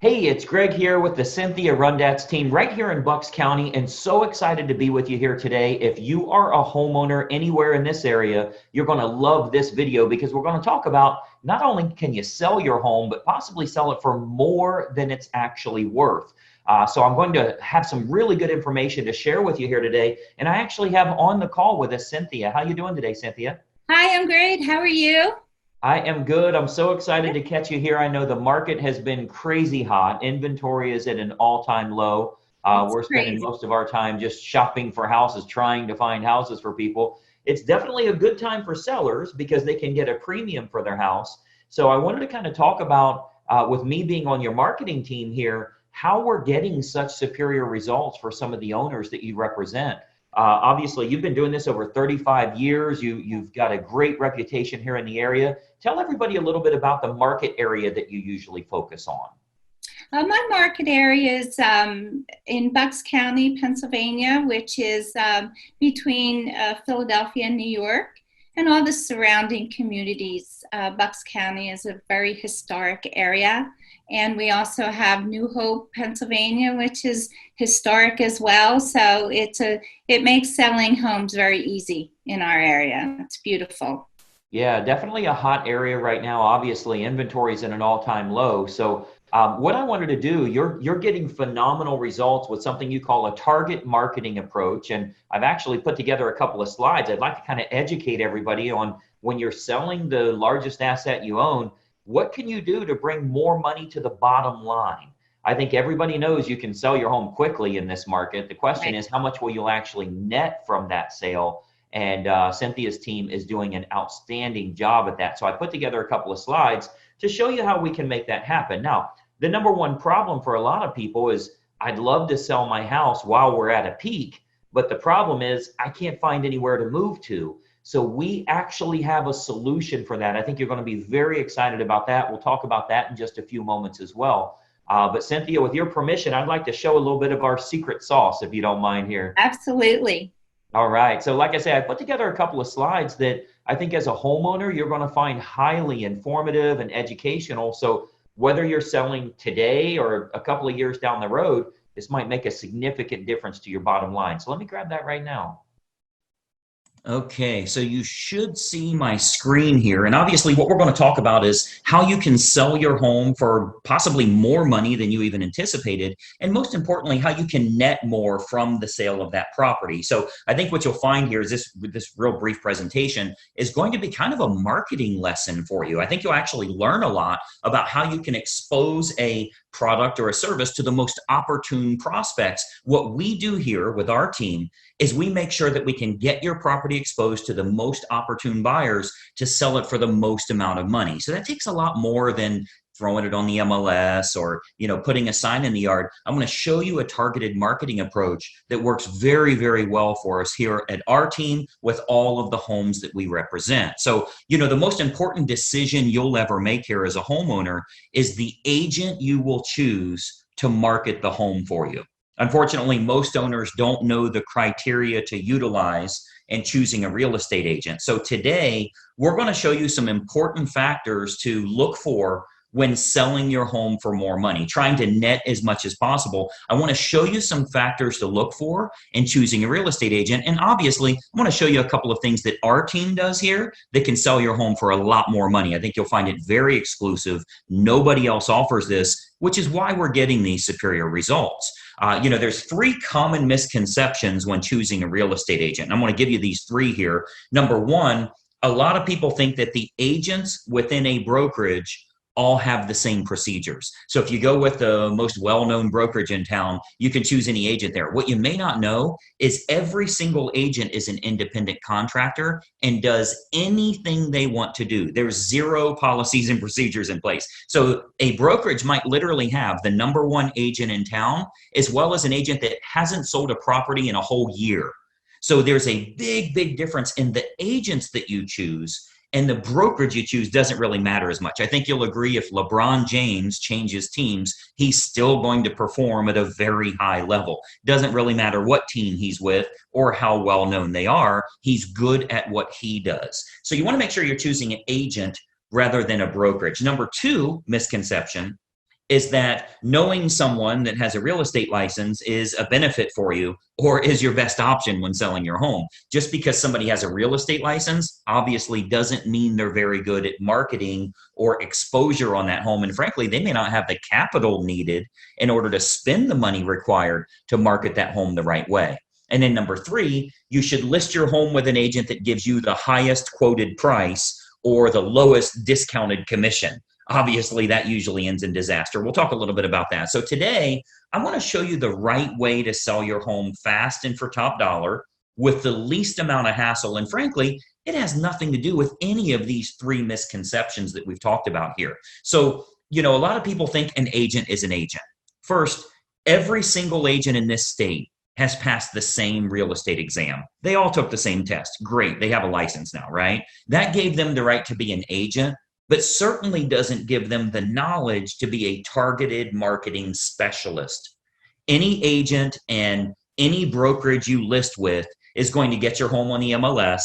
Hey, it's Greg here with the Cynthia Rundatz team right here in Bucks County, and so excited to be with you here today. If you are a homeowner anywhere in this area, you're going to love this video because we're going to talk about not only can you sell your home, but possibly sell it for more than it's actually worth. So I'm going to have some really good information to share with you here today, and I actually have on the call with us Cynthia. How you doing today, Cynthia? Hi, I'm great. How are you? I am good. I'm so excited to catch you here. I know the market has been crazy hot. Inventory is at an all-time low. It's We're spending crazy. most of our time just shopping for houses, trying to find houses for people. It's definitely a good time for sellers because they can get a premium for their house. So I wanted to kind of talk about, with me being on your marketing team here, how we're getting such superior results for some of the owners that you represent. Obviously, you've been doing this over 35 years. You've got a great reputation here in the area. Tell everybody a little bit about the market area that you usually focus on. My market area is in Bucks County, Pennsylvania, which is between Philadelphia and New York and all the surrounding communities. Bucks County is a very historic area. And we also have New Hope, Pennsylvania, which is historic as well. So it makes selling homes very easy in our area. It's beautiful. Yeah, definitely a hot area right now. Obviously, inventory is at an all-time low. So what I wanted to do, you're getting phenomenal results with something you call a target marketing approach. And I've actually put together a couple of slides. I'd like to kind of educate everybody on when you're selling the largest asset you own, what can you do to bring more money to the bottom line? I think everybody knows you can sell your home quickly in this market. The question Right. is, how much will you actually net from that sale? And Cynthia's team is doing an outstanding job at that. So I put together a couple of slides to show you how we can make that happen. Now, the number one problem for a lot of people is I'd love to sell my house while we're at a peak, but the problem is I can't find anywhere to move to. So we actually have a solution for that. I think you're going to be very excited about that. We'll talk about that in just a few moments as well. But Cynthia, with your permission, I'd like to show a little bit of our secret sauce, if you don't mind here. Absolutely. All right. So like I say, I put together a couple of slides that I think as a homeowner, you're going to find highly informative and educational. So whether you're selling today or a couple of years down the road, this might make a significant difference to your bottom line. So let me grab that right now. Okay, so you should see my screen here. And obviously what we're going to talk about is how you can sell your home for possibly more money than you even anticipated. And most importantly, how you can net more from the sale of that property. So I think what you'll find here is this real brief presentation is going to be kind of a marketing lesson for you. I think you'll actually learn a lot about how you can expose a product or a service to the most opportune prospects. What we do here with our team is we make sure that we can get your property exposed to the most opportune buyers to sell it for the most amount of money. So that takes a lot more than throwing it on the MLS or putting a sign in the yard. I'm going to show you a targeted marketing approach that works very, very well for us here at our team with all of the homes that we represent. So, the most important decision you'll ever make here as a homeowner is the agent you will choose to market the home for you. Unfortunately, most owners don't know the criteria to utilize in choosing a real estate agent. So today, we're going to show you some important factors to look for when selling your home for more money, trying to net as much as possible. I want to show you some factors to look for in choosing a real estate agent. And obviously, I want to show you a couple of things that our team does here that can sell your home for a lot more money. I think you'll find it very exclusive. Nobody else offers this, which is why we're getting these superior results. There's three common misconceptions when choosing a real estate agent. I'm going to give you these three here. Number one, a lot of people think that the agents within a brokerage all have the same procedures. So if you go with the most well-known brokerage in town, you can choose any agent there. What you may not know is every single agent is an independent contractor and does anything they want to do. There's zero policies and procedures in place. So a brokerage might literally have the number one agent in town, as well as an agent that hasn't sold a property in a whole year. So there's a big, big difference in the agents that you choose, and the brokerage you choose doesn't really matter as much. I think you'll agree if LeBron James changes teams, he's still going to perform at a very high level. Doesn't really matter what team he's with or how well known they are. He's good at what he does. So you want to make sure you're choosing an agent rather than a brokerage. Number two misconception is that knowing someone that has a real estate license is a benefit for you or is your best option when selling your home. Just because somebody has a real estate license obviously doesn't mean they're very good at marketing or exposure on that home. And frankly, they may not have the capital needed in order to spend the money required to market that home the right way. And then number three, you should list your home with an agent that gives you the highest quoted price or the lowest discounted commission. Obviously, that usually ends in disaster. We'll talk a little bit about that. So today, I want to show you the right way to sell your home fast and for top dollar with the least amount of hassle. And frankly, it has nothing to do with any of these three misconceptions that we've talked about here. So, a lot of people think an agent is an agent. First, every single agent in this state has passed the same real estate exam. They all took the same test. Great. They have a license now, right? That gave them the right to be an agent, but certainly doesn't give them the knowledge to be a targeted marketing specialist. Any agent and any brokerage you list with is going to get your home on the MLS.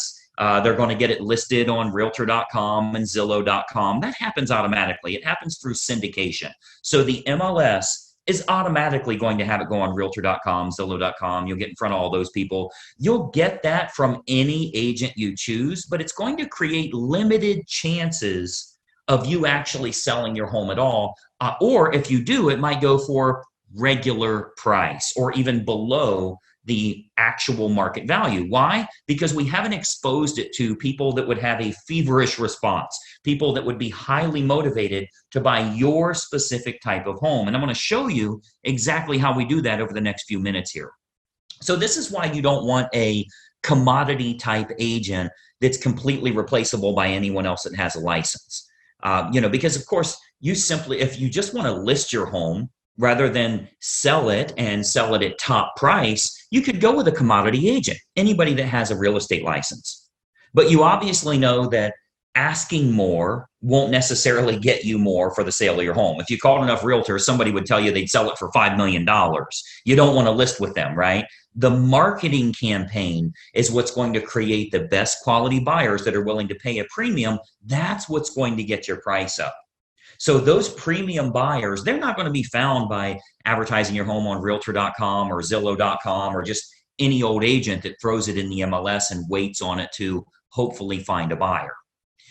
They're going to get it listed on Realtor.com and Zillow.com. That happens automatically. It happens through syndication. So the MLS is automatically going to have it go on Realtor.com, Zillow.com. You'll get in front of all those people. You'll get that from any agent you choose, but it's going to create limited chances of you actually selling your home at all. Or if you do, it might go for regular price or even below the actual market value. Why? Because we haven't exposed it to people that would have a feverish response, people that would be highly motivated to buy your specific type of home. And I'm going to show you exactly how we do that over the next few minutes here. So this is why you don't want a commodity type agent that's completely replaceable by anyone else that has a license. Because of course, if you just want to list your home rather than sell it and sell it at top price, you could go with a commodity agent, anybody that has a real estate license. But you obviously know that asking more won't necessarily get you more for the sale of your home. If you called enough realtors, somebody would tell you they'd sell it for $5 million. You don't want to list with them, right? The marketing campaign is what's going to create the best quality buyers that are willing to pay a premium. That's what's going to get your price up. So those premium buyers, they're not going to be found by advertising your home on Realtor.com or Zillow.com or just any old agent that throws it in the MLS and waits on it to hopefully find a buyer.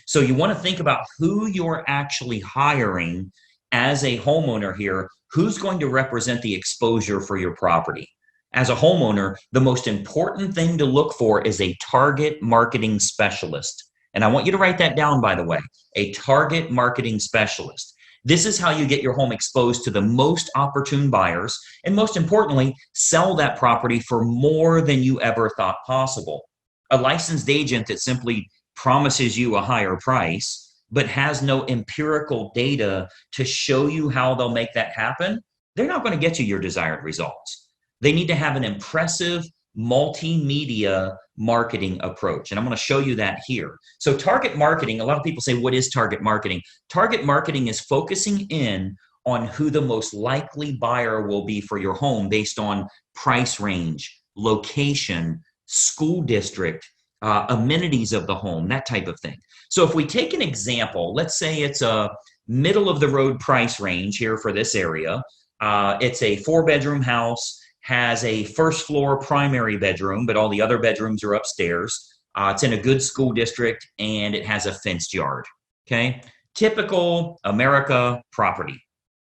So you want to think about who you're actually hiring as a homeowner here, who's going to represent the exposure for your property. As a homeowner, the most important thing to look for is a target marketing specialist. And I want you to write that down, by the way, a target marketing specialist. This is how you get your home exposed to the most opportune buyers, and most importantly, sell that property for more than you ever thought possible. A licensed agent that simply promises you a higher price, but has no empirical data to show you how they'll make that happen, they're not going to get you your desired results. They need to have an impressive multimedia marketing approach. And I'm going to show you that here. So target marketing, a lot of people say, what is target marketing? Target marketing is focusing in on who the most likely buyer will be for your home based on price range, location, school district, amenities of the home, that type of thing. So if we take an example, let's say it's a middle of the road price range here for this area. It's a 4-bedroom house, has a first floor primary bedroom, but all the other bedrooms are upstairs. It's in a good school district and it has a fenced yard. Okay. Typical America property.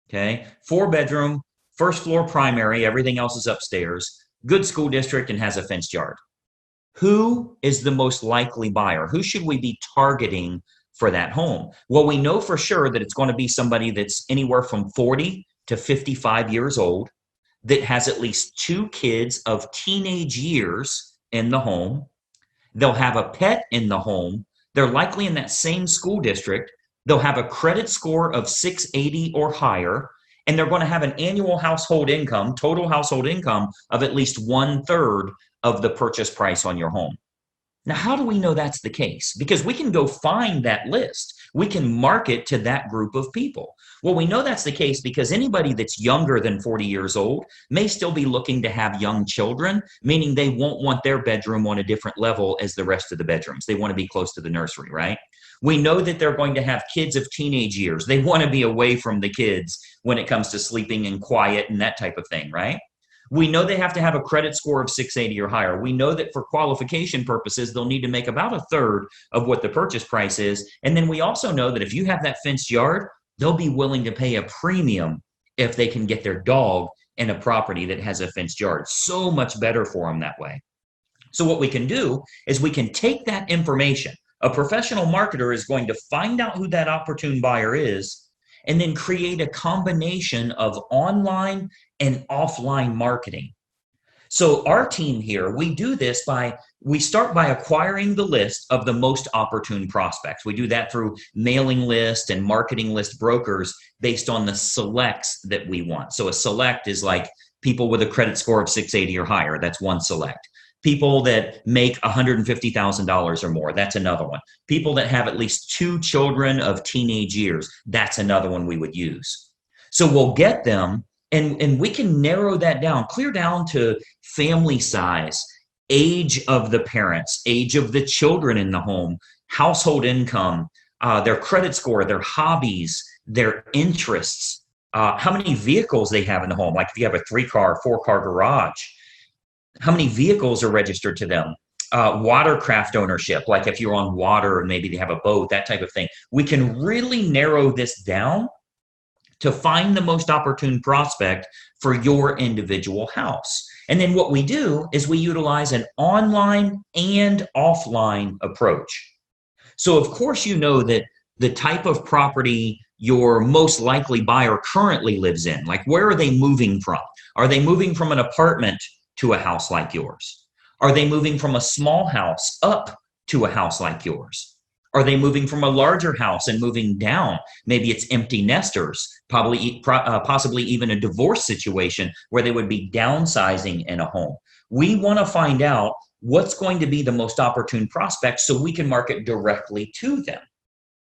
Okay. 4-bedroom, first floor primary, everything else is upstairs, good school district and has a fenced yard. Who is the most likely buyer? Who should we be targeting for that home? Well, we know for sure that it's going to be somebody that's anywhere from 40 to 55 years old, that has at least 2 kids of teenage years in the home. They'll have a pet in the home. They're likely in that same school district. They'll have a credit score of 680 or higher, and they're going to have an annual household income, total household income of at least 1/3 of the purchase price on your home. Now, how do we know that's the case? Because we can go find that list. We can market to that group of people. Well, we know that's the case because anybody that's younger than 40 years old may still be looking to have young children, meaning they won't want their bedroom on a different level as the rest of the bedrooms. They want to be close to the nursery, right? We know that they're going to have kids of teenage years. They want to be away from the kids when it comes to sleeping and quiet and that type of thing, right? We know they have to have a credit score of 680 or higher. We know that for qualification purposes, they'll need to make about a third of what the purchase price is. And then we also know that if you have that fenced yard, they'll be willing to pay a premium if they can get their dog in a property that has a fenced yard. So much better for them that way. So what we can do is we can take that information. A professional marketer is going to find out who that opportune buyer is and then create a combination of online and offline marketing. So our team here, we do this we start by acquiring the list of the most opportune prospects. We do that through mailing list and marketing list brokers based on the selects that we want. So a select is like people with a credit score of 680 or higher. That's one select. People that make $150,000 or more, that's another one. People that have at least 2 children of teenage years, that's another one we would use. So we'll get them, and we can narrow that down, clear down to family size, age of the parents, age of the children in the home, household income, their credit score, their hobbies, their interests, how many vehicles they have in the home. Like if you have a 3-car, 4-car garage, how many vehicles are registered to them? Watercraft ownership, like if you're on water and maybe they have a boat, that type of thing. We can really narrow this down to find the most opportune prospect for your individual house. And then what we do is we utilize an online and offline approach. So of course, you know that the type of property your most likely buyer currently lives in, like where are they moving from? Are they moving from an apartment to a house like yours? Are they moving from a small house up to a house like yours? Are they moving from a larger house and moving down? Maybe it's empty nesters, possibly even a divorce situation where they would be downsizing in a home. We want to find out what's going to be the most opportune prospect so we can market directly to them.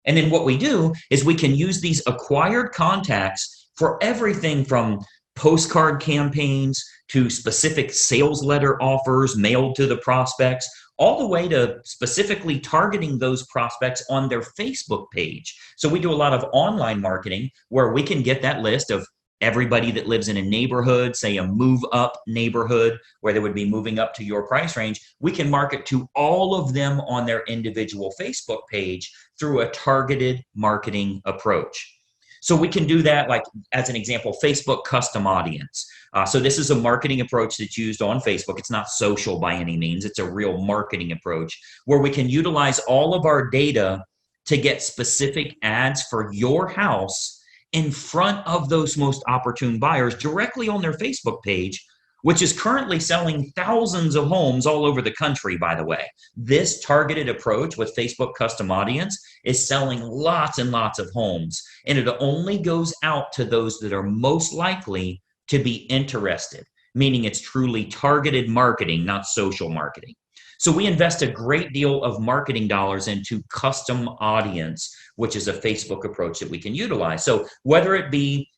And then what we do is we can use these acquired contacts for everything from postcard campaigns to specific sales letter offers mailed to the prospects, all the way to specifically targeting those prospects on their Facebook page. So we do a lot of online marketing where we can get that list of everybody that lives in a neighborhood, say a move up neighborhood where they would be moving up to your price range. We can market to all of them on their individual Facebook page through a targeted marketing approach. So we can do that, like as an example, Facebook custom audience. So this is a marketing approach that's used on Facebook. It's not social by any means. It's a real marketing approach where we can utilize all of our data to get specific ads for your house in front of those most opportune buyers directly on their Facebook page, which is currently selling thousands of homes all over the country, by the way. This targeted approach with Facebook custom audience is selling lots and lots of homes, and it only goes out to those that are most likely to be interested, meaning it's truly targeted marketing, not social marketing. So we invest a great deal of marketing dollars into custom audience, which is a Facebook approach that we can utilize. So whether it be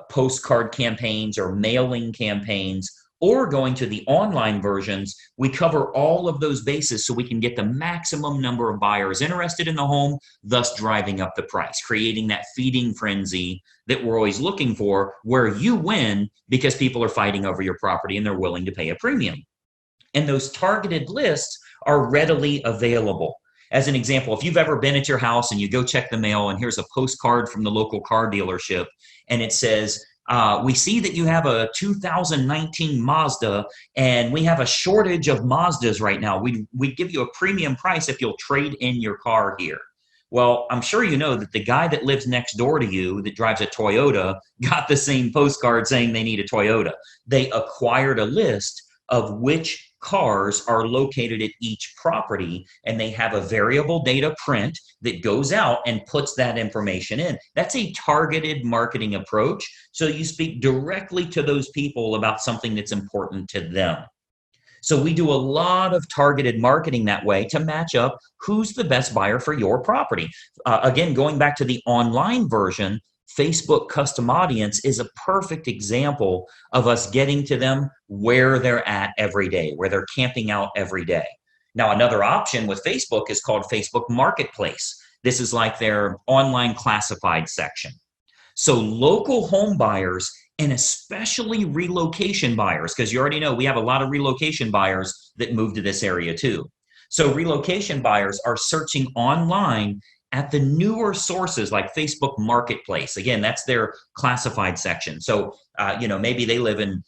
postcard campaigns or mailing campaigns or going to the online versions, we cover all of those bases so we can get the maximum number of buyers interested in the home, thus driving up the price, creating that feeding frenzy that we're always looking for, where you win because people are fighting over your property and they're willing to pay a premium. And those targeted lists are readily available. As an example, if you've ever been at your house and you go check the mail and here's a postcard from the local car dealership and it says, we see that you have a 2019 Mazda and we have a shortage of Mazdas right now. We'd give you a premium price if you'll trade in your car here. Well, I'm sure you know that the guy that lives next door to you that drives a Toyota got the same postcard saying they need a Toyota. They acquired a list of which cars are located at each property, and they have a variable data print that goes out and puts that information in. That's a targeted marketing approach. So you speak directly to those people about something that's important to them. So we do a lot of targeted marketing that way to match up who's the best buyer for your property. Again, going back to the online version, Facebook custom audience is a perfect example of us getting to them where they're at every day, where they're camping out every day. Now, another option with Facebook is called Facebook Marketplace. This is like their online classified section. So local home buyers, and especially relocation buyers, because you already know we have a lot of relocation buyers that move to this area too. So relocation buyers are searching online at the newer sources like Facebook Marketplace. Again, that's their classified section. So, maybe they live in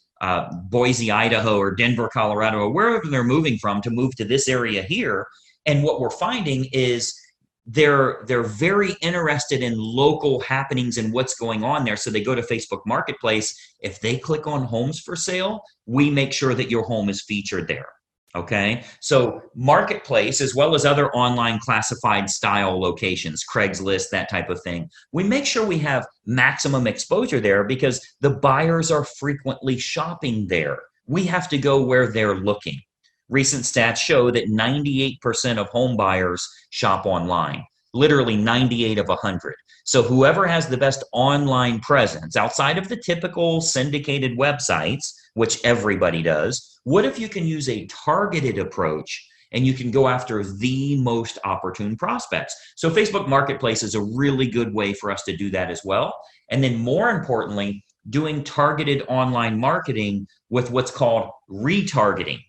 Boise, Idaho, or Denver, Colorado, or wherever they're moving from to move to this area here. And what we're finding is they're very interested in local happenings and what's going on there. So they go to Facebook Marketplace. If they click on homes for sale, we make sure that your home is featured there. Okay, so Marketplace, as well as other online classified style locations, Craigslist, that type of thing, we make sure we have maximum exposure there because the buyers are frequently shopping there. We have to go where they're looking. Recent stats show that 98% of home buyers shop online, literally 98 of 100. So whoever has the best online presence outside of the typical syndicated websites, which everybody does, what if you can use a targeted approach and you can go after the most opportune prospects? So Facebook Marketplace is a really good way for us to do that as well. And then more importantly, doing targeted online marketing with what's called retargeting.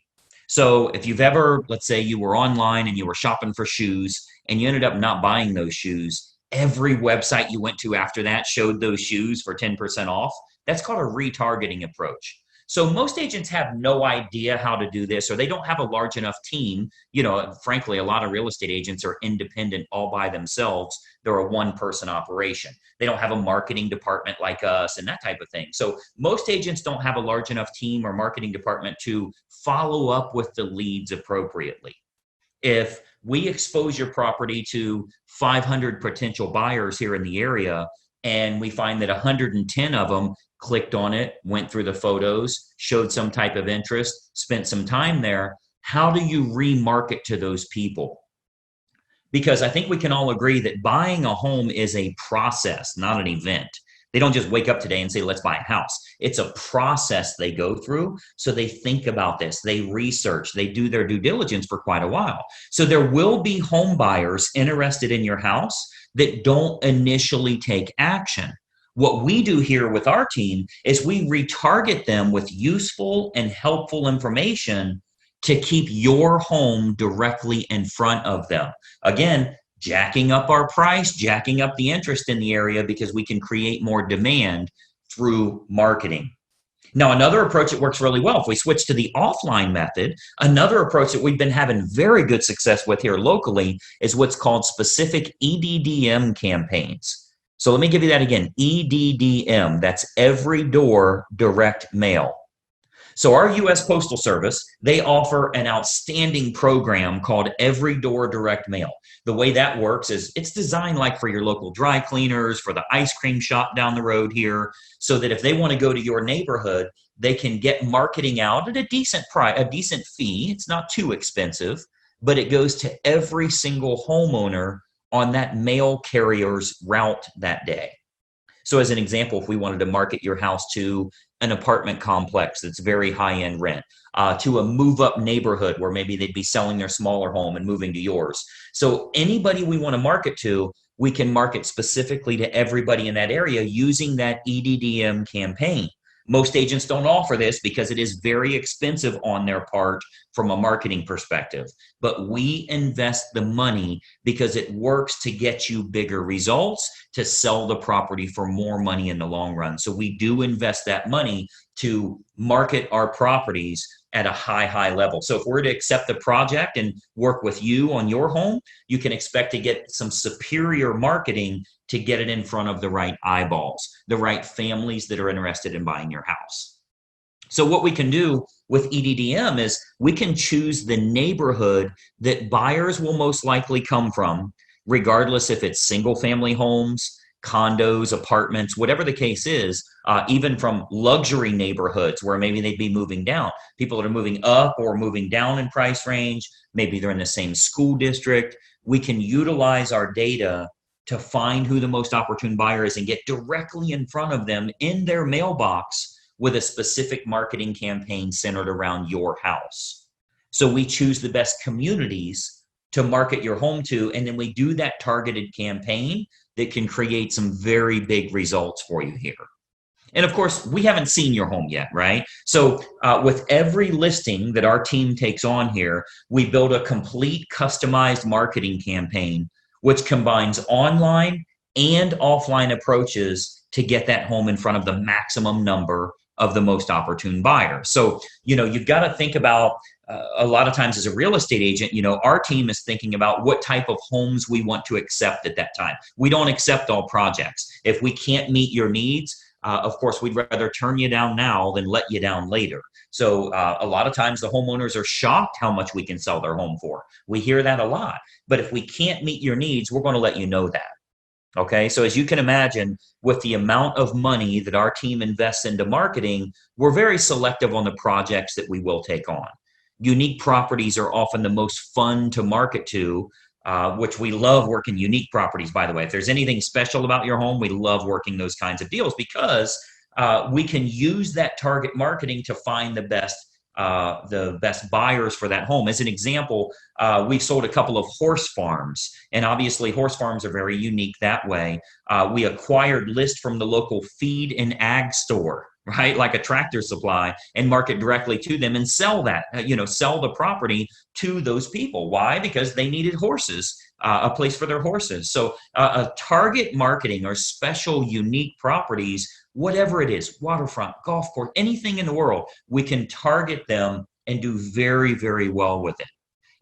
So if you've ever, let's say you were online and you were shopping for shoes and you ended up not buying those shoes, every website you went to after that showed those shoes for 10% off. That's called a retargeting approach. So most agents have no idea how to do this, or they don't have a large enough team. Frankly, a lot of real estate agents are independent all by themselves. They're a one-person operation. They don't have a marketing department like us and that type of thing. So most agents don't have a large enough team or marketing department to follow up with the leads appropriately. If we expose your property to 500 potential buyers here in the area, and we find that 110 of them clicked on it, went through the photos, showed some type of interest, spent some time there, how do you remarket to those people? Because I think we can all agree that buying a home is a process, not an event. They don't just wake up today and say, let's buy a house. It's a process they go through. So they think about this, they research, they do their due diligence for quite a while. So there will be home buyers interested in your house that don't initially take action. What we do here with our team is we retarget them with useful and helpful information to keep your home directly in front of them. Again, jacking up our price, jacking up the interest in the area because we can create more demand through marketing. Now, another approach that works really well, if we switch to the offline method, another approach that we've been having very good success with here locally is what's called specific EDDM campaigns. So let me give you that again, EDDM, that's every door direct mail. So our U.S. Postal Service, they offer an outstanding program called Every Door Direct Mail. The way that works is it's designed like for your local dry cleaners, for the ice cream shop down the road here, so that if they want to go to your neighborhood, they can get marketing out at a decent price, a decent fee. It's not too expensive, but it goes to every single homeowner on that mail carrier's route that day. So as an example, if we wanted to market your house to an apartment complex that's very high-end rent, to a move-up neighborhood where maybe they'd be selling their smaller home and moving to yours. So anybody we want to market to, we can market specifically to everybody in that area using that EDDM campaign. Most agents don't offer this because it is very expensive on their part from a marketing perspective, but we invest the money because it works to get you bigger results, to sell the property for more money in the long run. So we do invest that money to market our properties at a high level. So if we're to accept the project and work with you on your home, you can expect to get some superior marketing to get it in front of the right eyeballs, the right families that are interested in buying your house. So what we can do with EDDM is we can choose the neighborhood that buyers will most likely come from, regardless if it's single family homes, condos, apartments, whatever the case is, even from luxury neighborhoods where maybe they'd be moving down. People that are moving up or moving down in price range, maybe they're in the same school district. We can utilize our data to find who the most opportune buyer is and get directly in front of them in their mailbox with a specific marketing campaign centered around your house. So we choose the best communities to market your home to, and then we do that targeted campaign that can create some very big results for you here. And of course, we haven't seen your home yet, right? So with every listing that our team takes on here, we build a complete customized marketing campaign, which combines online and offline approaches to get that home in front of the maximum number of the most opportune buyers. So, you've got to think about a lot of times as a real estate agent, our team is thinking about what type of homes we want to accept at that time. We don't accept all projects. If we can't meet your needs, of course, we'd rather turn you down now than let you down later. So a lot of times the homeowners are shocked how much we can sell their home for. We hear that a lot. But if we can't meet your needs, we're going to let you know that. Okay, so as you can imagine, with the amount of money that our team invests into marketing, we're very selective on the projects that we will take on. Unique properties are often the most fun to market to, which we love working unique properties, by the way. If there's anything special about your home, we love working those kinds of deals because we can use that target marketing to find the best buyers for that home. As an example, we've sold a couple of horse farms, and obviously horse farms are very unique that way. We acquired lists from the local feed and ag store, right? Like a Tractor Supply, and market directly to them and sell that, sell the property to those people. Why? Because they needed horses, a place for their horses. So a target marketing or special unique properties, whatever it is, waterfront, golf course, anything in the world, we can target them and do very, very well with it.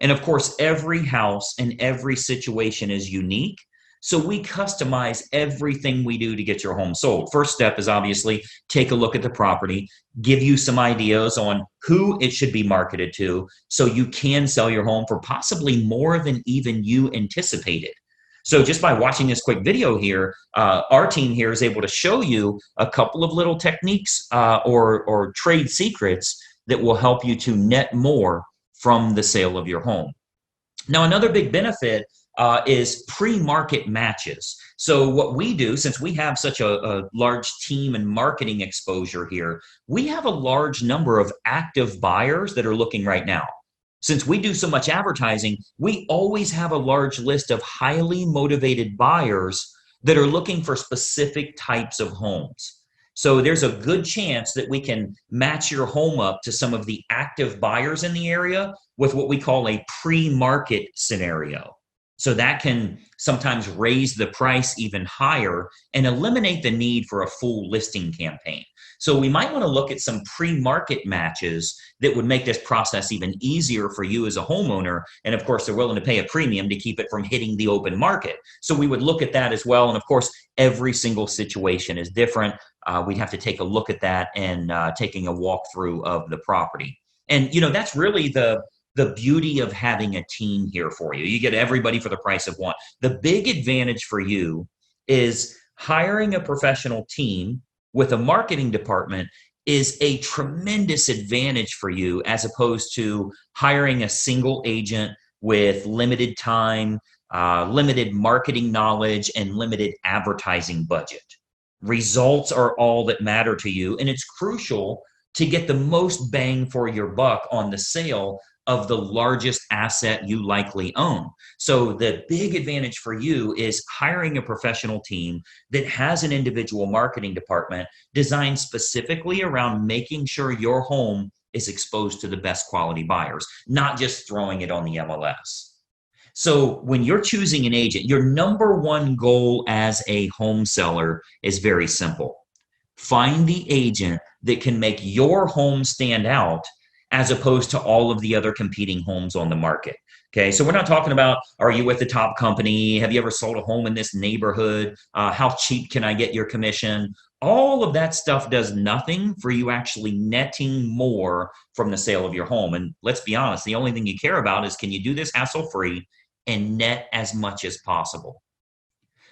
And of course, every house and every situation is unique. So we customize everything we do to get your home sold. First step is obviously take a look at the property, give you some ideas on who it should be marketed to so you can sell your home for possibly more than even you anticipated. So just by watching this quick video here, our team here is able to show you a couple of little techniques or trade secrets that will help you to net more from the sale of your home. Now, another big benefit is pre-market matches. So what we do, since we have such a large team and marketing exposure here, we have a large number of active buyers that are looking right now. Since we do so much advertising, we always have a large list of highly motivated buyers that are looking for specific types of homes. So there's a good chance that we can match your home up to some of the active buyers in the area with what we call a pre-market scenario. So that can sometimes raise the price even higher and eliminate the need for a full listing campaign. So we might want to look at some pre-market matches that would make this process even easier for you as a homeowner. And of course, they're willing to pay a premium to keep it from hitting the open market. So we would look at that as well. And of course, every single situation is different. We'd have to take a look at that and taking a walkthrough of the property. And, that's really the beauty of having a team here for you. You get everybody for the price of one. The big advantage for you is hiring a professional team with a marketing department is a tremendous advantage for you as opposed to hiring a single agent with limited time, limited marketing knowledge, and limited advertising budget. Results are all that matter to you, and it's crucial to get the most bang for your buck on the sale of the largest asset you likely own. So the big advantage for you is hiring a professional team that has an individual marketing department designed specifically around making sure your home is exposed to the best quality buyers, not just throwing it on the MLS. So when you're choosing an agent, your number one goal as a home seller is very simple. Find the agent that can make your home stand out as opposed to all of the other competing homes on the market. Okay, so we're not talking about, are you with the top company? Have you ever sold a home in this neighborhood? How cheap can I get your commission? All of that stuff does nothing for you actually netting more from the sale of your home. And let's be honest, the only thing you care about is, can you do this hassle-free and net as much as possible?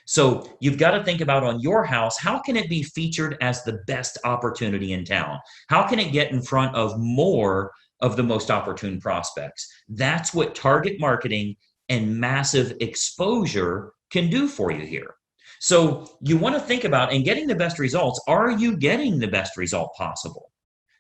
So you've got to think about, on your house, how can it be featured as the best opportunity in town? How can it get in front of more of the most opportune prospects? That's what target marketing and massive exposure can do for you here. So you want to think about, in getting the best results, are you getting the best result possible?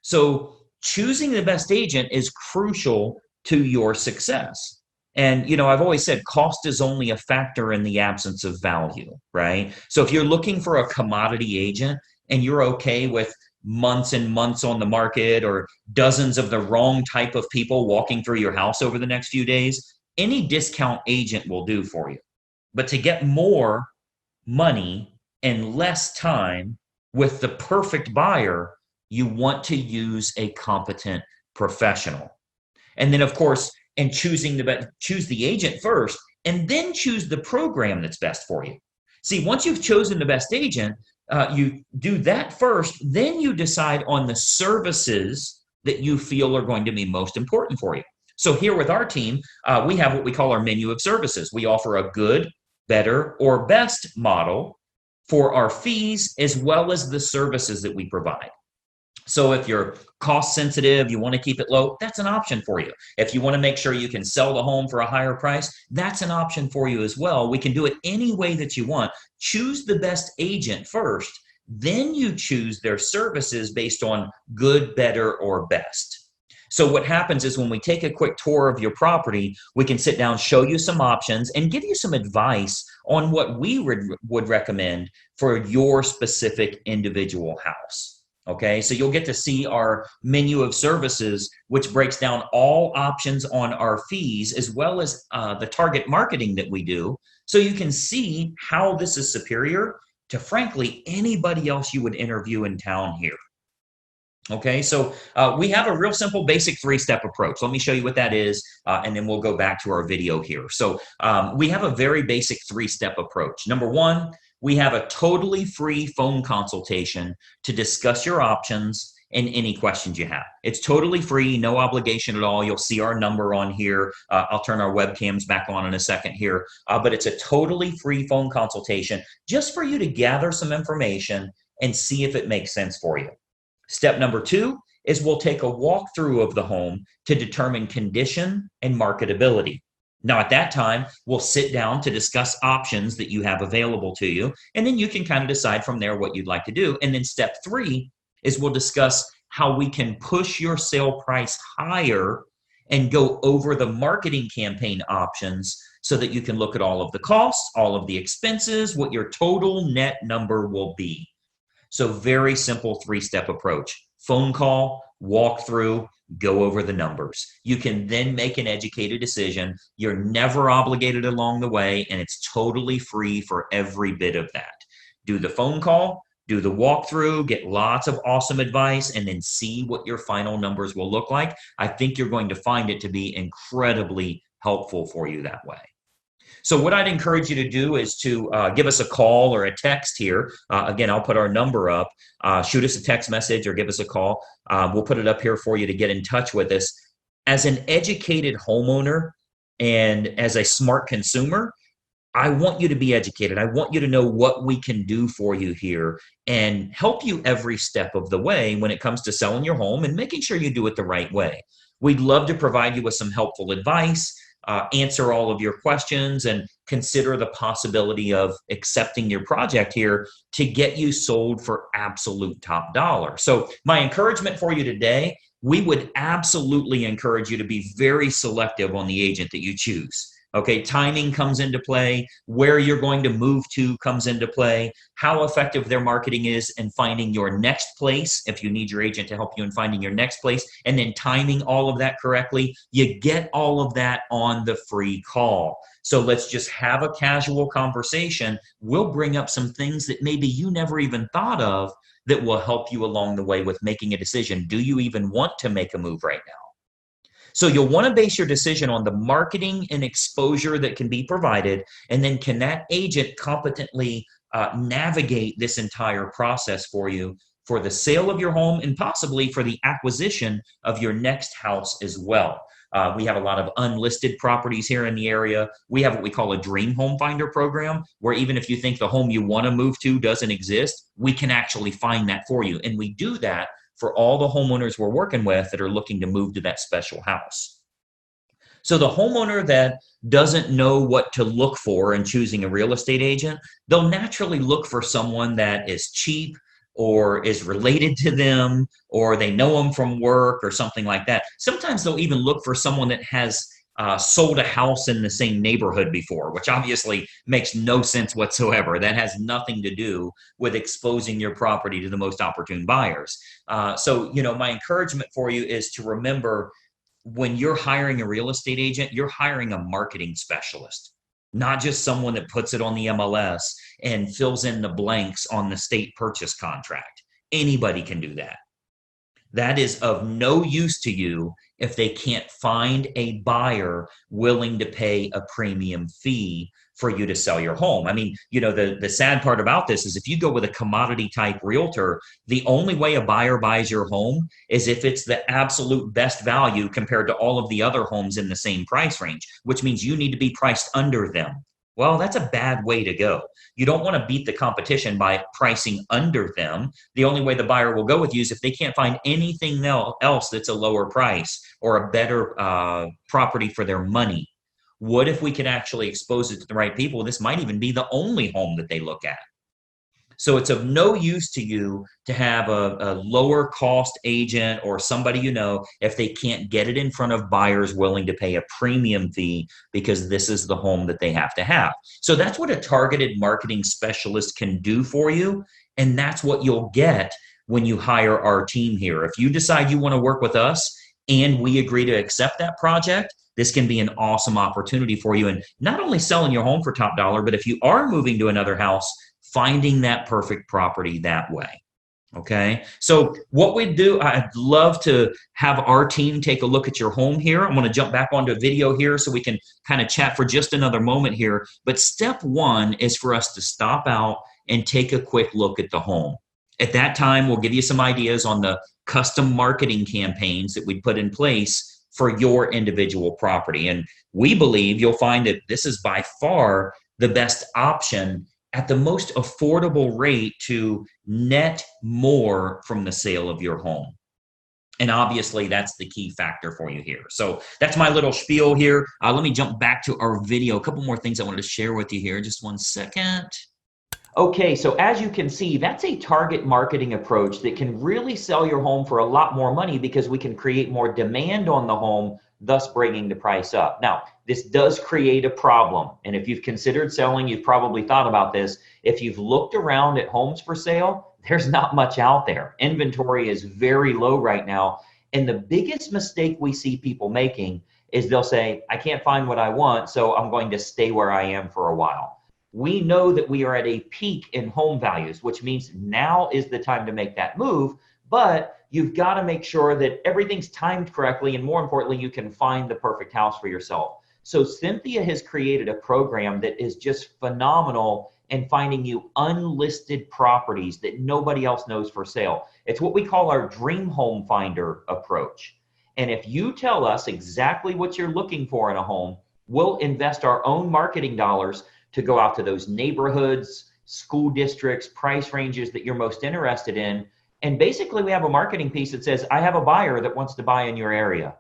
So choosing the best agent is crucial to your success. And, I've always said cost is only a factor in the absence of value, right? So if you're looking for a commodity agent and you're okay with months and months on the market or dozens of the wrong type of people walking through your house over the next few days, any discount agent will do for you. But to get more money and less time with the perfect buyer, you want to use a competent professional. And then, of course, choose the agent first, and then choose the program that's best for you. See, once you've chosen the best agent, you do that first, then you decide on the services that you feel are going to be most important for you. So here with our team, we have what we call our menu of services. We offer a good, better, or best model for our fees as well as the services that we provide. So if you're cost sensitive, you want to keep it low, that's an option for you. If you want to make sure you can sell the home for a higher price, that's an option for you as well. We can do it any way that you want. Choose the best agent first, then you choose their services based on good, better, or best. So what happens is when we take a quick tour of your property, we can sit down, show you some options, and give you some advice on what we would recommend for your specific individual house. Okay, so you'll get to see our menu of services, which breaks down all options on our fees, as well as the target marketing that we do. So you can see how this is superior to, frankly, anybody else you would interview in town here. Okay, so we have a real simple basic 3-step approach. Let me show you what that is, and then we'll go back to our video here. So we have a very basic 3-step approach. Number one, we have a totally free phone consultation to discuss your options and any questions you have. It's totally free, no obligation at all. You'll see our number on here. I'll turn our webcams back on in a second here, but it's a totally free phone consultation just for you to gather some information and see if it makes sense for you. Step number 2 is we'll take a walkthrough of the home to determine condition and marketability. Now, at that time, we'll sit down to discuss options that you have available to you, and then you can kind of decide from there what you'd like to do. And then step 3 is we'll discuss how we can push your sale price higher and go over the marketing campaign options so that you can look at all of the costs, all of the expenses, what your total net number will be. So very simple 3-step approach. Phone call, walkthrough, go over the numbers. You can then make an educated decision. You're never obligated along the way, and it's totally free for every bit of that. Do the phone call, do the walkthrough, get lots of awesome advice, and then see what your final numbers will look like. I think you're going to find it to be incredibly helpful for you that way. So what I'd encourage you to do is to give us a call or a text here. Again, I'll put our number up. Shoot us a text message or give us a call. We'll put it up here for you to get in touch with us. As an educated homeowner and as a smart consumer, I want you to be educated. I want you to know what we can do for you here and help you every step of the way when it comes to selling your home and making sure you do it the right way. We'd love to provide you with some helpful advice, answer all of your questions, and consider the possibility of accepting your project here to get you sold for absolute top dollar. So my encouragement for you today, we would absolutely encourage you to be very selective on the agent that you choose. Okay, timing comes into play, where you're going to move to comes into play, how effective their marketing is in finding your next place, if you need your agent to help you in finding your next place, and then timing all of that correctly. You get all of that on the free call. So let's just have a casual conversation. We'll bring up some things that maybe you never even thought of that will help you along the way with making a decision. Do you even want to make a move right now? So you'll want to base your decision on the marketing and exposure that can be provided, and then can that agent competently navigate this entire process for you for the sale of your home and possibly for the acquisition of your next house as well. We have a lot of unlisted properties here in the area. We have what we call a dream home finder program, where even if you think the home you want to move to doesn't exist, we can actually find that for you. And we do that for all the homeowners we're working with that are looking to move to that special house. So the homeowner that doesn't know what to look for in choosing a real estate agent, they'll naturally look for someone that is cheap or is related to them, or they know them from work or something like that. Sometimes they'll even look for someone that has sold a house in the same neighborhood before, which obviously makes no sense whatsoever. That has nothing to do with exposing your property to the most opportune buyers. So, my encouragement for you is to remember, when you're hiring a real estate agent, you're hiring a marketing specialist, not just someone that puts it on the MLS and fills in the blanks on the state purchase contract. Anybody can do that. That is of no use to you if they can't find a buyer willing to pay a premium fee for you to sell your home. I mean, the sad part about this is if you go with a commodity type realtor, the only way a buyer buys your home is if it's the absolute best value compared to all of the other homes in the same price range, which means you need to be priced under them. Well, that's a bad way to go. You don't want to beat the competition by pricing under them. The only way the buyer will go with you is if they can't find anything else that's a lower price or a better property for their money. What if we could actually expose it to the right people? This might even be the only home that they look at. So it's of no use to you to have a lower cost agent or somebody if they can't get it in front of buyers willing to pay a premium fee because this is the home that they have to have. So that's what a targeted marketing specialist can do for you. And that's what you'll get when you hire our team here. If you decide you want to work with us and we agree to accept that project, this can be an awesome opportunity for you. And not only selling your home for top dollar, but if you are moving to another house, finding that perfect property that way. Okay. So what we do, I'd love to have our team take a look at your home here. I'm going to jump back onto a video here so we can kind of chat for just another moment here. But step one is for us to stop out and take a quick look at the home. At that time, we'll give you some ideas on the custom marketing campaigns that we put in place for your individual property. And we believe you'll find that this is by far the best option at the most affordable rate to net more from the sale of your home. And obviously, that's the key factor for you here. So that's my little spiel here. Let me jump back to our video. A couple more things I wanted to share with you here. Just one second. Okay, so as you can see, that's a target marketing approach that can really sell your home for a lot more money because we can create more demand on the home, thus bringing the price up. Now, this does create a problem. And if you've considered selling, you've probably thought about this. If you've looked around at homes for sale, there's not much out there. Inventory is very low right now. And the biggest mistake we see people making is they'll say, I can't find what I want, so I'm going to stay where I am for a while. We know that we are at a peak in home values, which means now is the time to make that move, but you've got to make sure that everything's timed correctly, and more importantly, you can find the perfect house for yourself. So Cynthia has created a program that is just phenomenal in finding you unlisted properties that nobody else knows for sale. It's what we call our Dream Home Finder approach. And if you tell us exactly what you're looking for in a home, we'll invest our own marketing dollars to go out to those neighborhoods, school districts, price ranges that you're most interested in. And basically, we have a marketing piece that says, I have a buyer that wants to buy in your area.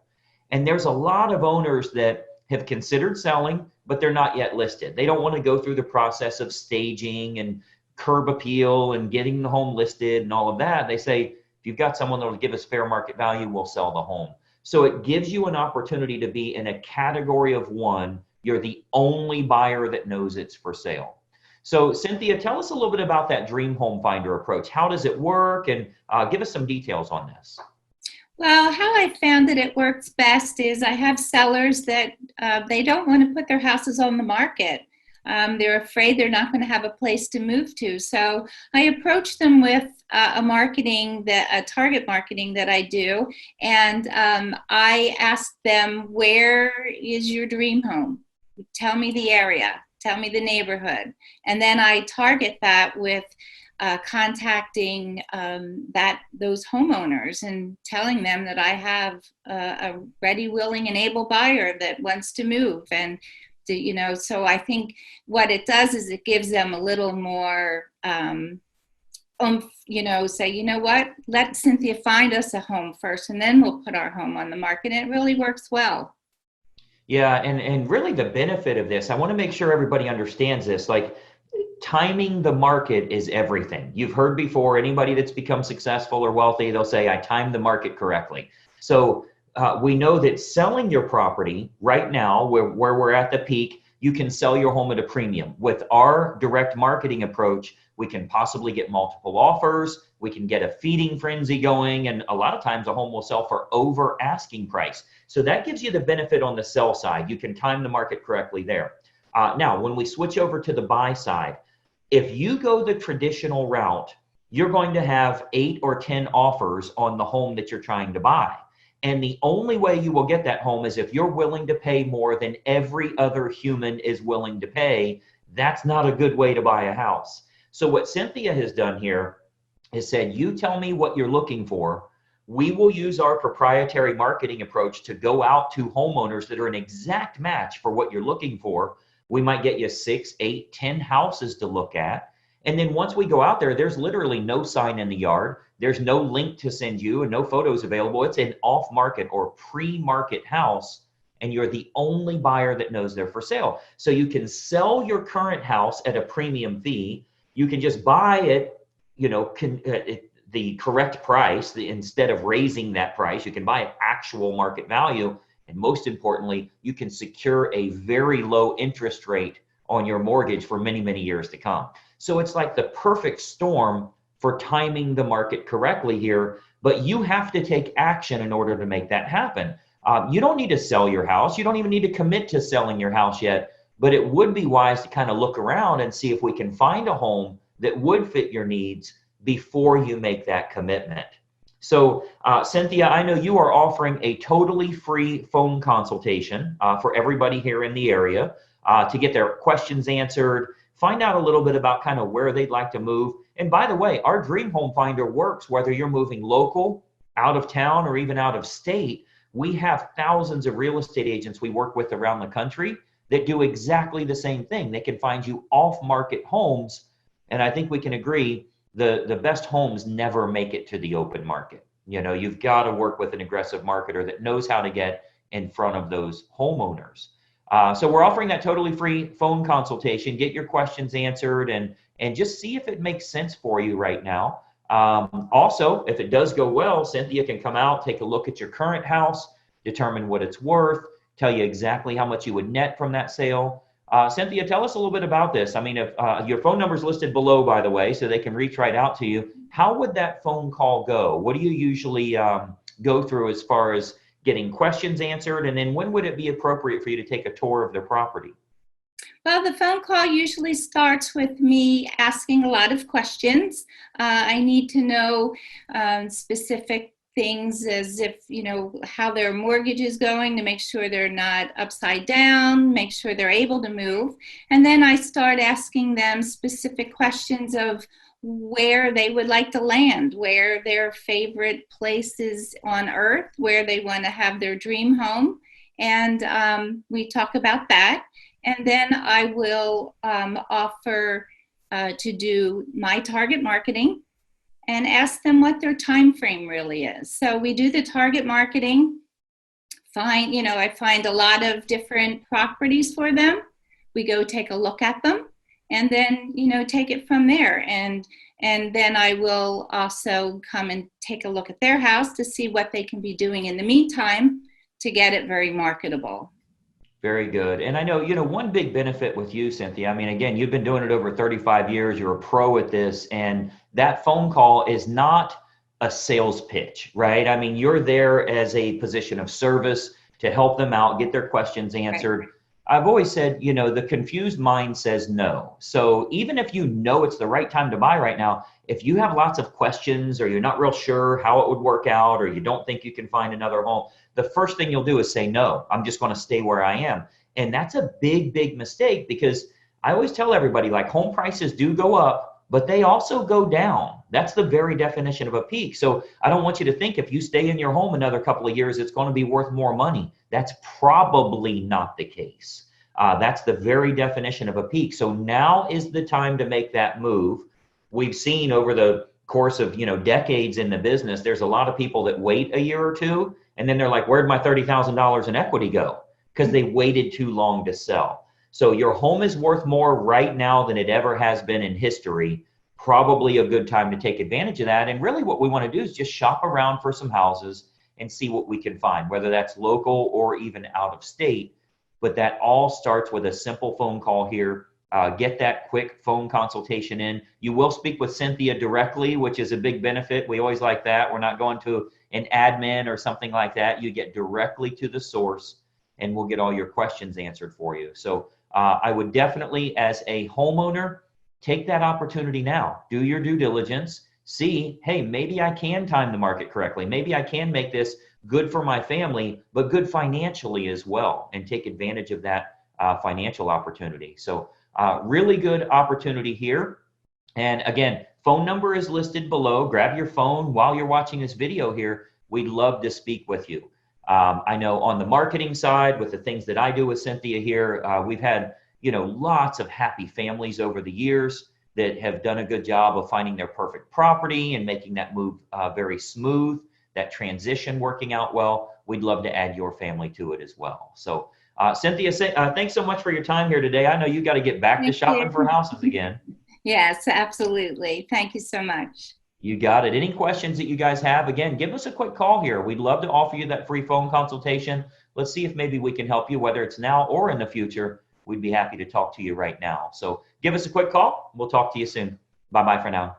And there's a lot of owners that have considered selling, but they're not yet listed. They don't want to go through the process of staging and curb appeal and getting the home listed and all of that. They say, if you've got someone that will give us fair market value, we'll sell the home. So it gives you an opportunity to be in a category of one. You're the only buyer that knows it's for sale. So Cynthia, tell us a little bit about that Dream Home Finder approach. How does it work? And give us some details on this. Well, how I found that it works best is I have sellers that they don't want to put their houses on the market. They're afraid they're not going to have a place to move to. So I approach them with a target marketing that I do. And I ask them, where is your dream home? Tell me the area. Tell me the neighborhood. And then I target that with contacting those homeowners and telling them that I have a ready, willing, and able buyer that wants to move. And so I think what it does is it gives them a little more say, you know what, let Cynthia find us a home first, and then we'll put our home on the market. And it really works well. Yeah, and really the benefit of this, I want to make sure everybody understands this, like timing the market is everything. You've heard before, anybody that's become successful or wealthy, they'll say, I timed the market correctly. So we know that selling your property right now, where we're at the peak, you can sell your home at a premium. With our direct marketing approach, we can possibly get multiple offers. We can get a feeding frenzy going. And a lot of times a home will sell for over asking price. So that gives you the benefit on the sell side. You can time the market correctly there. Now, when we switch over to the buy side, if you go the traditional route, you're going to have 8 or 10 offers on the home that you're trying to buy. And the only way you will get that home is if you're willing to pay more than every other human is willing to pay. That's not a good way to buy a house. So what Cynthia has done here is said, you tell me what you're looking for. We will use our proprietary marketing approach to go out to homeowners that are an exact match for what you're looking for. We might get you 6, 8, 10 houses to look at. And then once we go out there, there's literally no sign in the yard. There's no link to send you and no photos available. It's an off-market or pre-market house, and you're the only buyer that knows they're for sale. So you can sell your current house at a premium fee. You can just buy it, the correct price. Instead of raising that price, you can buy at actual market value. And most importantly, you can secure a very low interest rate on your mortgage for many, many years to come. So it's like the perfect storm for timing the market correctly here, but you have to take action in order to make that happen. You don't need to sell your house. You don't even need to commit to selling your house yet, but it would be wise to kind of look around and see if we can find a home that would fit your needs before you make that commitment. So Cynthia, I know you are offering a totally free phone consultation for everybody here in the area to get their questions answered, find out a little bit about kind of where they'd like to move. And by the way, our Dream Home Finder works whether you're moving local, out of town, or even out of state. We have thousands of real estate agents we work with around the country that do exactly the same thing. They can find you off-market homes. And I think we can agree the best homes never make it to the open market. You've got to work with an aggressive marketer that knows how to get in front of those homeowners. So we're offering that totally free phone consultation. Get your questions answered and just see if it makes sense for you right now. Also, if it does go well, Cynthia can come out, take a look at your current house, determine what it's worth, tell you exactly how much you would net from that sale. Cynthia, tell us a little bit about this. I mean, if your phone number is listed below, by the way, so they can reach right out to you. How would that phone call go? What do you usually go through as far as getting questions answered? And then when would it be appropriate for you to take a tour of their property? Well, the phone call usually starts with me asking a lot of questions. I need to know specific things as if, how their mortgage is going to make sure they're not upside down, make sure they're able to move. And then I start asking them specific questions of where they would like to land, where their favorite places on earth, where they want to have their dream home. And we talk about that. And then I will offer to do my target marketing and ask them what their time frame really is. So we do the target marketing, I find a lot of different properties for them. We go take a look at them and then, take it from there. And then I will also come and take a look at their house to see what they can be doing in the meantime to get it very marketable. Very good. And I know, one big benefit with you, Cynthia, I mean, again, you've been doing it over 35 years. You're a pro at this. And that phone call is not a sales pitch, right? I mean, you're there as a position of service to help them out, get their questions answered. Right. I've always said, the confused mind says no. So even if it's the right time to buy right now, if you have lots of questions or you're not real sure how it would work out or you don't think you can find another home, the first thing you'll do is say, no, I'm just going to stay where I am. And that's a big, big mistake because I always tell everybody, like, home prices do go up, but they also go down. That's the very definition of a peak. So I don't want you to think if you stay in your home another couple of years, it's going to be worth more money. That's probably not the case. That's the very definition of a peak. So now is the time to make that move. We've seen over the course of, decades in the business, there's a lot of people that wait a year or two, and then they're like, where'd my $30,000 in equity go? Because they waited too long to sell. So your home is worth more right now than it ever has been in history. Probably a good time to take advantage of that. And really what we want to do is just shop around for some houses and see what we can find, whether that's local or even out of state. But that all starts with a simple phone call here. Get that quick phone consultation in. You will speak with Cynthia directly, which is a big benefit. We always like that. We're not going to an admin or something like that. You get directly to the source, and we'll get all your questions answered for you. So I would definitely, as a homeowner, take that opportunity now. Do your due diligence. See, hey, maybe I can time the market correctly. Maybe I can make this good for my family, but good financially as well, and take advantage of that financial opportunity. So really good opportunity here. And again, phone number is listed below. Grab your phone while you're watching this video here. We'd love to speak with you. I know on the marketing side, with the things that I do with Cynthia here, we've had lots of happy families over the years that have done a good job of finding their perfect property and making that move very smooth, that transition working out well. We'd love to add your family to it as well. So Cynthia, thanks so much for your time here today. I know you got to get back to shopping for houses again. Yes, absolutely. Thank you so much. You got it. Any questions that you guys have, again, give us a quick call here. We'd love to offer you that free phone consultation. Let's see if maybe we can help you, whether it's now or in the future. We'd be happy to talk to you right now. So give us a quick call. We'll talk to you soon. Bye-bye for now.